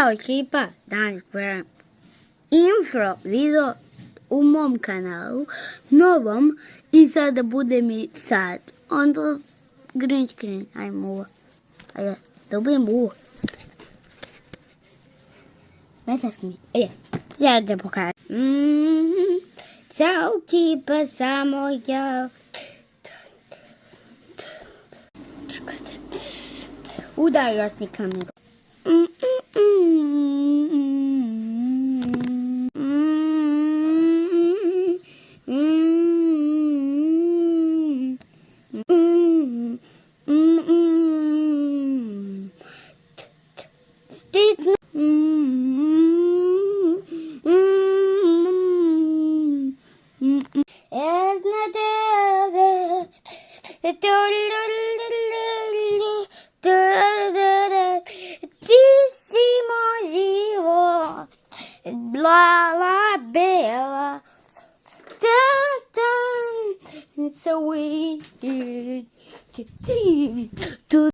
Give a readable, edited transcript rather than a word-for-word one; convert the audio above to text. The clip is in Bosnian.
Ćao ekipa, danas gledam intro video u mom kanalu, novom, i sada bude mi sad. Onda green screen, ajmo ovo. Ajde, dobijem ovo. Metas mi, sad da pokažem. Ćao ekipa, samo ja. Udario si kameru. La la bella, dun dun, so we did.